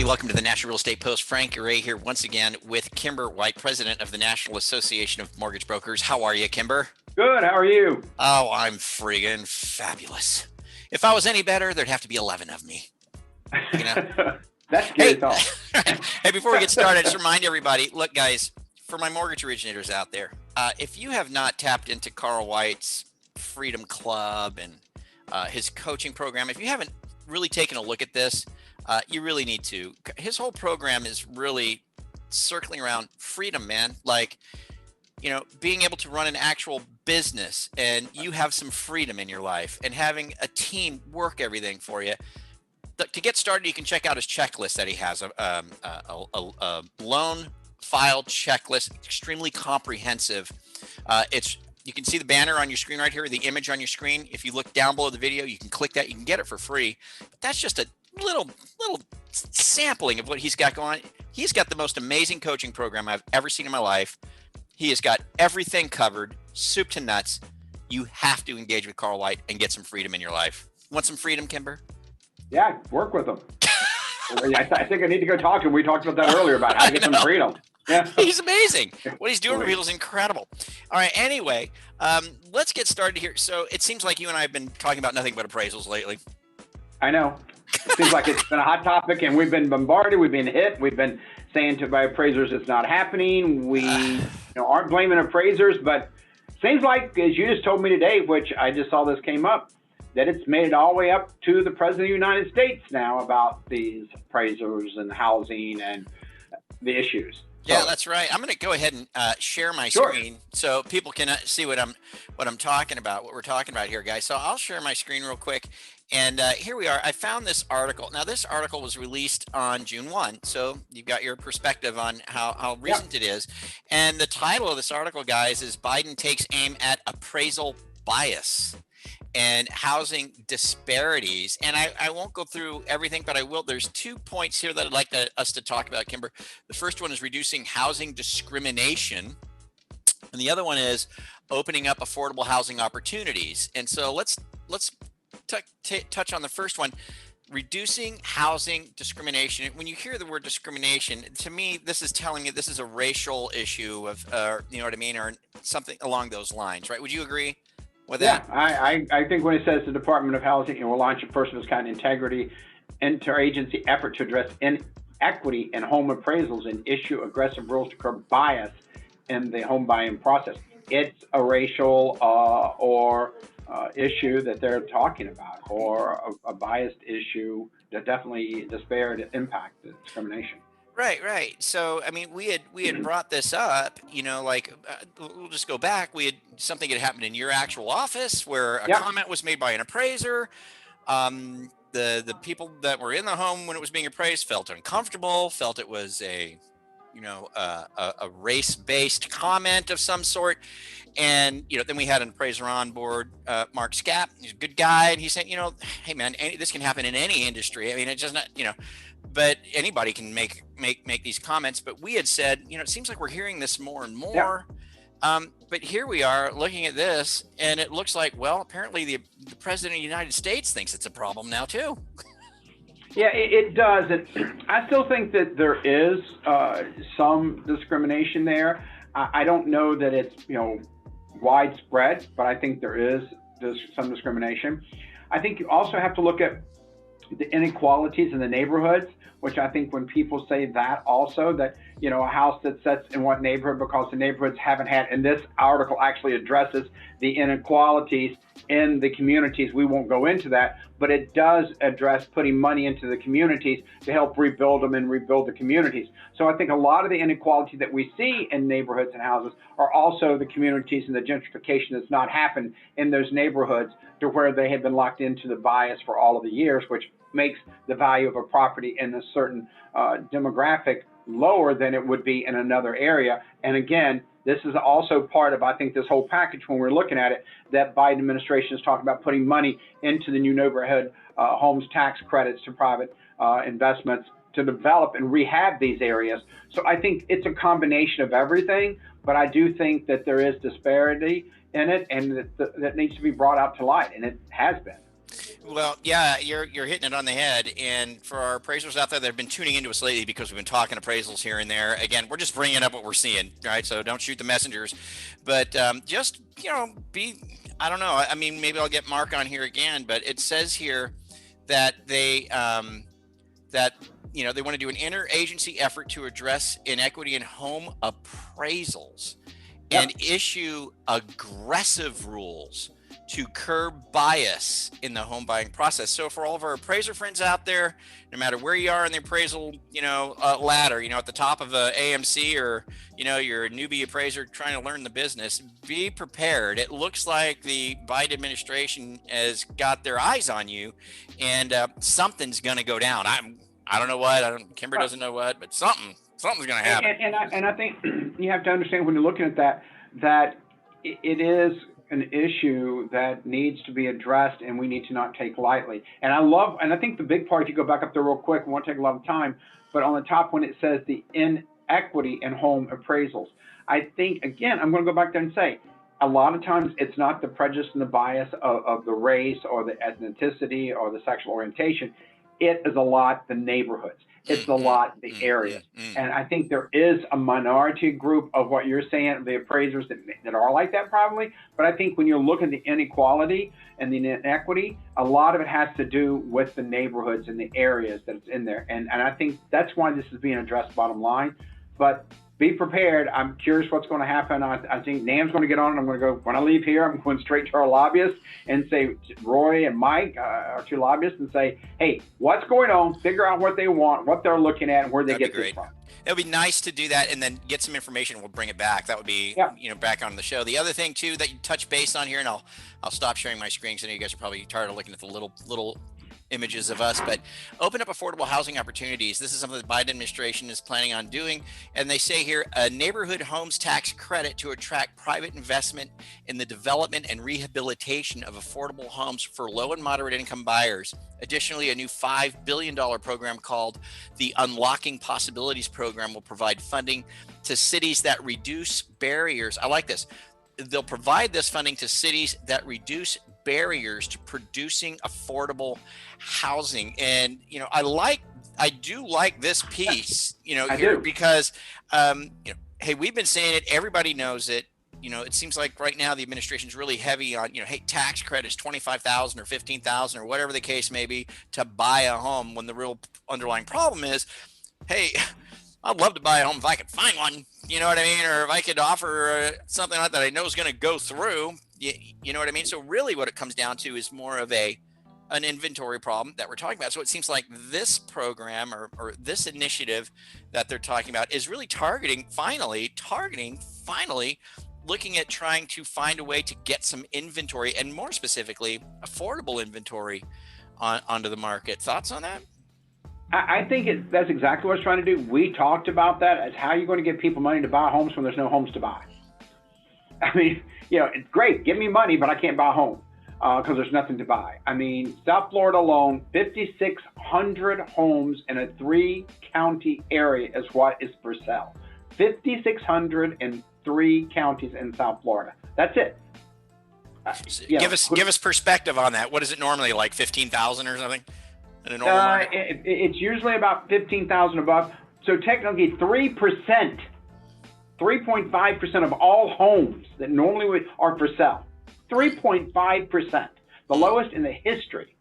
everybody. Welcome to the National Real Estate Post. Frank Ray here once again with Kimber White, president of the National Association of Mortgage Brokers. How are you, Kimber? Good. How are you? Oh, I'm friggin' fabulous. If I was any better, there'd have to be 11 of me. You know? That's good. Hey, before we get started, just remind everybody, look, guys, for my mortgage originators out there, if you have not tapped into Carl White's Freedom Club and his coaching program, if you haven't really taken a look at this, you really need to. His whole program is really circling around freedom, man. Like, you know, being able to run an actual business and you have some freedom in your life and having a team work everything for you. To get started, you can check out his checklist that he has, a loan file checklist, extremely comprehensive. You can see the banner on your screen right here, the image on your screen. If you look down below the video, you can click that. You can get it for free. But that's just a little sampling of what he's got going on. He's got the most amazing coaching program I've ever seen in my life. He has got everything covered, soup to nuts. You have to engage with Carl White and get some freedom in your life. Want some freedom, Kimber? Yeah, work with him. I think I need to go talk to him. We talked about that earlier about how to get some freedom. Yeah. He's amazing. What he's doing for people is incredible. All right. Anyway, let's get started here. So it seems like you and I have been talking about nothing but appraisals lately. I know. It seems like it's been a hot topic, and we've been bombarded. We've been hit. We've been saying to by appraisers it's not happening. We aren't blaming appraisers, but seems like, as you just told me today, which I just saw this came up, that it's made it all the way up to the President of the United States now about these appraisers and housing and the issues. Yeah, that's right. I'm going to go ahead and share my screen so people can see what I'm talking about, what we're talking about here, guys. So I'll share my screen real quick. And here we are. I found this article. Now, this article was released on June 1. So you've got your perspective on how recent it is. And the title of this article, guys, is Biden Takes Aim at Appraisal Bias and Housing Disparities. And I won't go through everything, but I will. There's 2 points here that I'd like us to talk about, Kimber. The first one is reducing housing discrimination. And the other one is opening up affordable housing opportunities. And so let's touch on the first one, reducing housing discrimination. When you hear the word discrimination, to me, this is telling you this is a racial issue of, you know what I mean, or something along those lines, right? Would you agree with that? Yeah, I think when it says the Department of Housing will launch a first of its kind integrity interagency effort to address inequity in home appraisals and issue aggressive rules to curb bias in the home buying process. It's a racial or issue that they're talking about, or a biased issue that definitely disparate impact the discrimination. Right. So, I mean, we had brought this up, you know, like we'll just go back. Something had happened in your actual office where a comment was made by an appraiser. The people that were in the home when it was being appraised felt uncomfortable, felt it was a race-based comment of some sort. And, you know, then we had an appraiser on board, Mark Scapp. He's a good guy. And he said, you know, hey, man, this can happen in any industry. I mean, it's just not, you know, but anybody can make these comments. But we had said, you know, it seems like we're hearing this more and more. But here we are looking at this, and it looks like, well, apparently the President of the United States thinks it's a problem now, too. Yeah, it does. And I still think that there is some discrimination there. I don't know that it's, you know, widespread, but I think there is some discrimination. I think you also have to look at the inequalities in the neighborhoods, which I think when people say that also, that, you know, a house that sits in what neighborhood, because the neighborhoods haven't had, and this article actually addresses the inequalities in the communities. We won't go into that, but it does address putting money into the communities to help rebuild them and rebuild the communities. So I think a lot of the inequality that we see in neighborhoods and houses are also the communities and the gentrification that's not happened in those neighborhoods to where they have been locked into the bias for all of the years, which makes the value of a property in a certain demographic lower than it would be in another area. And again, this is also part of, I think, this whole package when we're looking at it, that Biden administration is talking about putting money into the new neighborhood homes tax credits to private investments to develop and rehab these areas. So I think it's a combination of everything, but I do think that there is disparity in it, and that needs to be brought out to light, and it has been. Well, yeah, you're hitting it on the head. And for our appraisers out there that have been tuning into us lately because we've been talking appraisals here and there, again, we're just bringing up what we're seeing, right? So don't shoot the messengers, but just be. I don't know. I mean, maybe I'll get Mark on here again, but it says here that that they want to do an interagency effort to address inequity in home appraisals Yep. and issue aggressive rules to curb bias in the home buying process. So for all of our appraiser friends out there, no matter where you are in the appraisal, ladder, at the top of a AMC, or you're a newbie appraiser trying to learn the business, be prepared. It looks like the Biden administration has got their eyes on you, and something's going to go down. I don't know what. Kimber doesn't know what, but something's going to happen. And I think you have to understand when you're looking at that it is an issue that needs to be addressed, and we need to not take lightly. And I think the big part, if you go back up there real quick, it won't take a lot of time, but on the top when it says the inequity in home appraisals, I think, again, I'm going to go back there and say, a lot of times it's not the prejudice and the bias of the race or the ethnicity or the sexual orientation. It is a lot the neighborhoods. It's a lot the areas. And I think there is a minority group of what you're saying, the appraisers that are like that probably. But I think when you look at the inequality and the inequity, a lot of it has to do with the neighborhoods and the areas that it's in there. And I think that's why this is being addressed, bottom line. But be prepared. I'm curious what's going to happen. I think Nam's going to get on, and I'm going to go, when I leave here, I'm going straight to our lobbyists and say, Roy and Mike, our two lobbyists, and say, hey, what's going on? Figure out what they want, what they're looking at, and where they get this from. It would be nice to do that and then get some information. We'll bring it back. That would be, back on the show. The other thing too that you touch base on here, and I'll stop sharing my screen because I know you guys are probably tired of looking at the little images of us, but open up affordable housing opportunities. This is something the Biden administration is planning on doing. And they say here, a neighborhood homes tax credit to attract private investment in the development and rehabilitation of affordable homes for low and moderate income buyers. Additionally, a new $5 billion program called the Unlocking Possibilities Program will provide funding to cities that reduce barriers. I like this. They'll provide this funding to cities that reduce barriers to producing affordable housing. And I do like this piece here because hey, we've been saying it, everybody knows it. It seems like right now the administration is really heavy on hey, tax credits, 25,000 or 15,000 or whatever the case may be to buy a home, when the real underlying problem is, hey, I'd love to buy a home if I could find one, you know what I mean? Or if I could offer something like that I know is going to go through, you know what I mean? So really what it comes down to is more of an inventory problem that we're talking about. So it seems like this program or this initiative that they're talking about is really targeting finally, looking at trying to find a way to get some inventory, and more specifically, affordable inventory onto the market. Thoughts on that? I think that's exactly what it's trying to do. We talked about that as how you're going to get people money to buy homes when there's no homes to buy. I mean, it's great. Give me money, but I can't buy a home because there's nothing to buy. I mean, South Florida alone, 5,600 homes in a 3-county area is what is for sale. 5,600 in 3 counties in South Florida. That's it. Give us perspective on that. What is it normally, like 15,000 or something? It's usually about 15,000 above. So technically 3.5% of all homes that normally are for sale. 3.5%, the lowest in the history.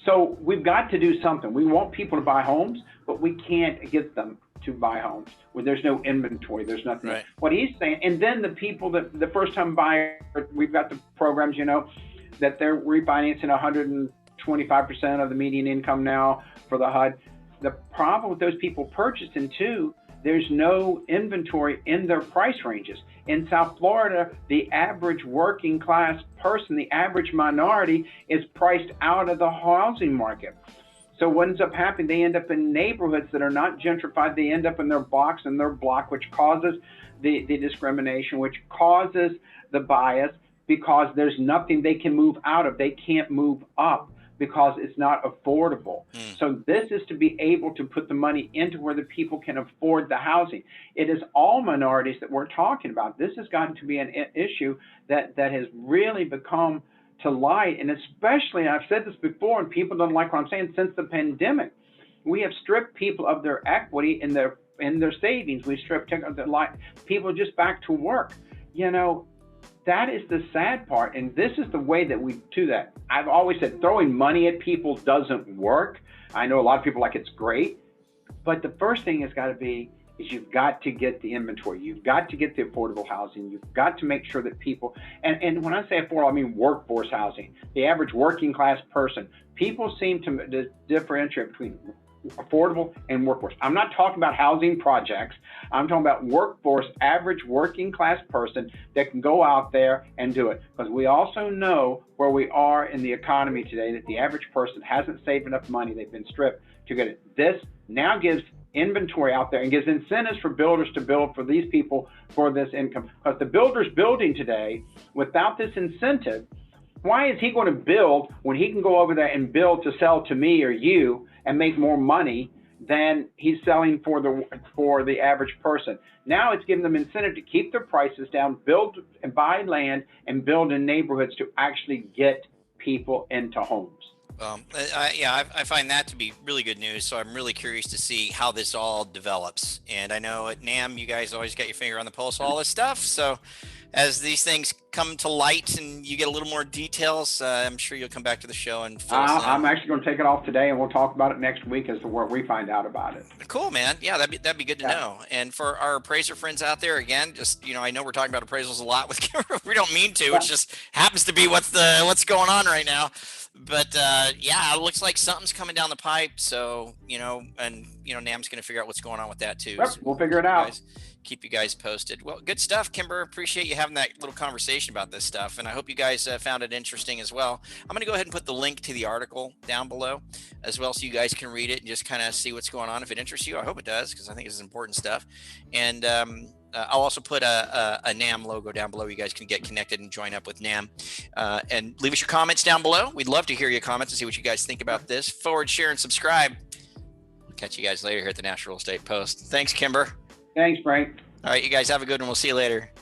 So we've got to do something. We want people to buy homes, but we can't get them to buy homes when there's no inventory. There's nothing. Right. What he's saying, and then the people that the first-time buyer, we've got the programs, that they're refinancing 125% of the median income now for the HUD. The problem with those people purchasing too, there's no inventory in their price ranges. In South Florida, the average working class person, the average minority, is priced out of the housing market. So what ends up happening, they end up in neighborhoods that are not gentrified. They end up in their box and their block, which causes the discrimination, which causes the bias, because there's nothing they can move out of. They can't move up because it's not affordable. So this is to be able to put the money into where the people can afford the housing. It is all minorities that we're talking about. This has gotten to be an issue that has really become to light. And especially, I've said this before, and people don't like what I'm saying, since the pandemic, we have stripped people of their equity in their savings. We stripped people just back to work. You know, that is the sad part, and this is the way that we do that. I've always said throwing money at people doesn't work. I know a lot of people like it's great, but the first thing has got to be is you've got to get the inventory. You've got to get the affordable housing. You've got to make sure that people, and when I say affordable, I mean workforce housing, the average working class person. People seem to differentiate between affordable and workforce. I'm not talking about housing projects. I'm talking about workforce, average working class person that can go out there and do it. Because we also know where we are in the economy today, that the average person hasn't saved enough money. They've been stripped to get it. This now gives inventory out there and gives incentives for builders to build for these people for this income. Because the builder's building today without this incentive, why is he going to build when he can go over there and build to sell to me or you and make more money than he's selling for the average person? Now it's giving them incentive to keep their prices down, build and buy land, and build in neighborhoods to actually get people into homes. I find that to be really good news. So I'm really curious to see how this all develops. And I know at NAM, you guys always got your finger on the pulse of all this stuff. So as these things come to light and you get a little more details, I'm sure you'll come back to the show and fill us in. I'm actually going to take it off today, and we'll talk about it next week as to where we find out about it. Cool, man. Yeah, that'd be good to know. And for our appraiser friends out there, again, just, I know we're talking about appraisals a lot with we don't mean to. It just happens to be what's going on right now. But it looks like something's coming down the pipe. So, NAM's going to figure out what's going on with that too. Yep, so we'll figure it out. Keep you guys posted. Well, good stuff, Kimber. Appreciate you having that little conversation about this stuff. And I hope you guys found it interesting as well. I'm going to go ahead and put the link to the article down below as well, so you guys can read it and just kind of see what's going on. If it interests you, I hope it does, because I think it's important stuff. And I'll also put a NAM logo down below. You guys can get connected and join up with NAM. And leave us your comments down below. We'd love to hear your comments and see what you guys think about this. Forward, share, and subscribe. We'll catch you guys later here at the National Real Estate Post. Thanks, Kimber. Thanks, Frank. All right, you guys have a good one. We'll see you later.